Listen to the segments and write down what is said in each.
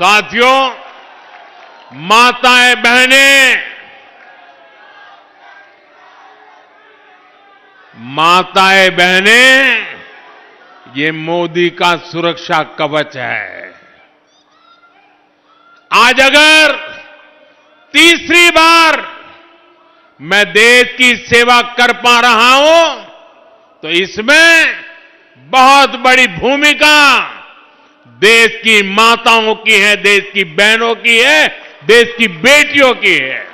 साथियों, माताएं बहनें, ये मोदी का सुरक्षा कवच है। आज अगर तीसरी बार मैं देश की सेवा कर पा रहा हूं तो इसमें बहुत बड़ी भूमिका देश की माताओं की है, देश की बहनों की है, देश की बेटियों की है।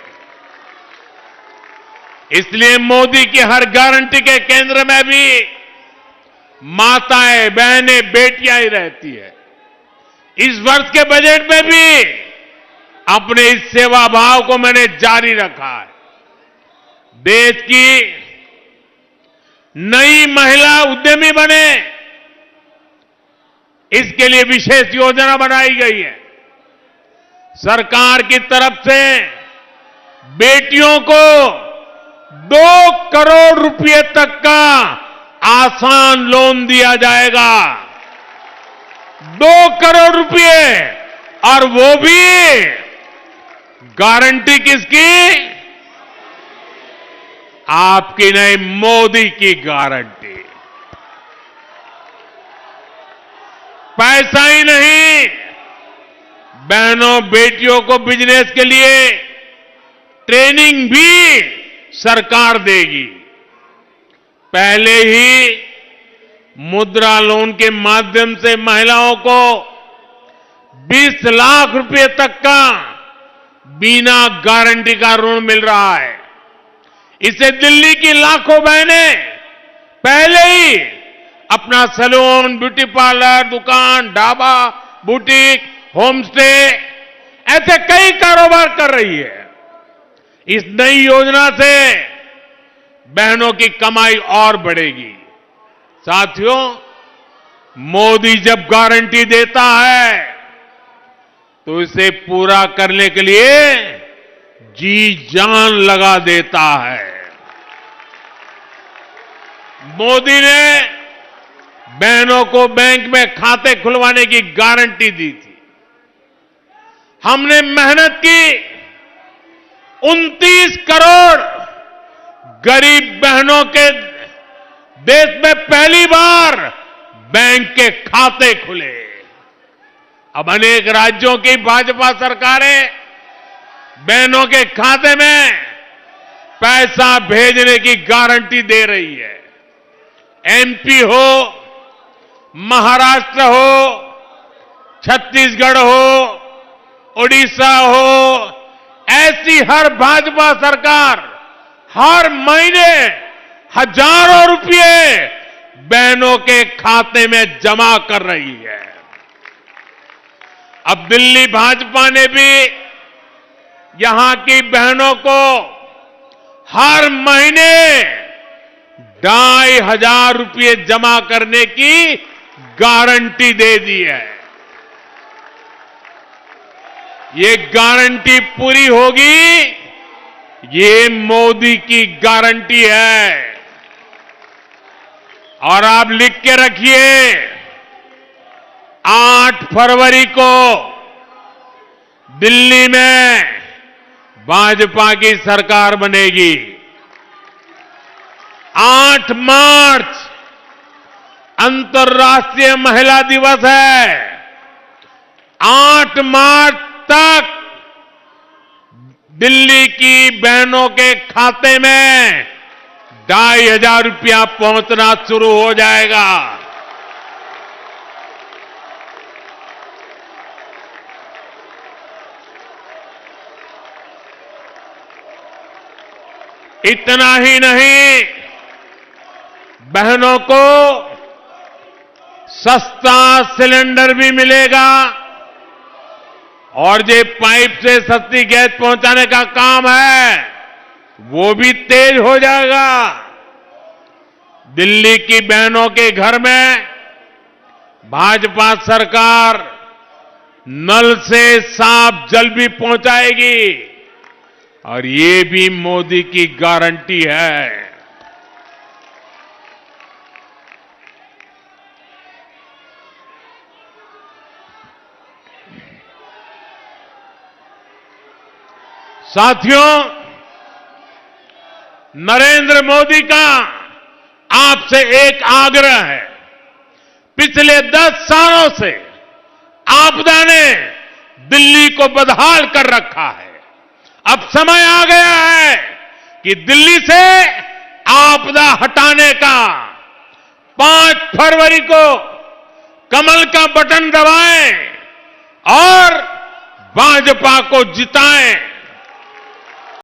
इसलिए मोदी की हर गारंटी के केंद्र में भी माताएं, बहनें, बेटियां ही रहती है। इस वर्ष के बजट में भी अपने इस सेवा भाव को मैंने जारी रखा है। देश की नई महिला उद्यमी बने, इसके लिए विशेष योजना बनाई गई है। सरकार की तरफ से बेटियों को 2 करोड़ रुपए तक का आसान लोन दिया जाएगा। 2 करोड़ रुपए, और वो भी गारंटी किसकी? आपकी नहीं, मोदी की गारंटी। पैसा ही नहीं, बहनों बेटियों को बिजनेस के लिए ट्रेनिंग भी सरकार देगी। पहले ही मुद्रा लोन के माध्यम से महिलाओं को 20 लाख रुपए तक का बिना गारंटी का ऋण मिल रहा है। इसे दिल्ली की लाखों बहनें पहले ही अपना सैलून, ब्यूटी पार्लर, दुकान, ढाबा, बुटीक, होम स्टे, ऐसे कई कारोबार कर रही है। इस नई योजना से बहनों की कमाई और बढ़ेगी। साथियों, मोदी जब गारंटी देता है तो इसे पूरा करने के लिए जी जान लगा देता है। मोदी ने बहनों को बैंक में खाते खुलवाने की गारंटी दी थी। हमने मेहनत की, 29 करोड़ गरीब बहनों के देश में पहली बार बैंक के खाते खुले। अब अनेक राज्यों की भाजपा सरकारें बहनों के खाते में पैसा भेजने की गारंटी दे रही है। एमपी हो, महाराष्ट्र हो, छत्तीसगढ़ हो, ओडिशा हो, ऐसी हर भाजपा सरकार हर महीने हजारों रुपए बहनों के खाते में जमा कर रही है। अब दिल्ली भाजपा ने भी यहां की बहनों को हर महीने 2,500 रुपए जमा करने की गारंटी दे दी है। ये गारंटी पूरी होगी, ये मोदी की गारंटी है। और आप लिख के रखिए, 8 फरवरी को दिल्ली में भाजपा की सरकार बनेगी। 8 मार्च अंतर्राष्ट्रीय महिला दिवस है। 8 मार्च तक दिल्ली की बहनों के खाते में 2,500 रुपया पहुंचना शुरू हो जाएगा। इतना ही नहीं, बहनों को सस्ता सिलेंडर भी मिलेगा और जो पाइप से सस्ती गैस पहुंचाने का काम है वो भी तेज हो जाएगा। दिल्ली की बहनों के घर में भाजपा सरकार नल से साफ जल भी पहुंचाएगी और ये भी मोदी की गारंटी है। साथियों, नरेंद्र मोदी का आपसे एक आग्रह है। पिछले 10 सालों से आपदा ने दिल्ली को बदहाल कर रखा है। अब समय आ गया है कि दिल्ली से आपदा हटाने का 5 फरवरी को कमल का बटन दबाएं और भाजपा को जिताएं।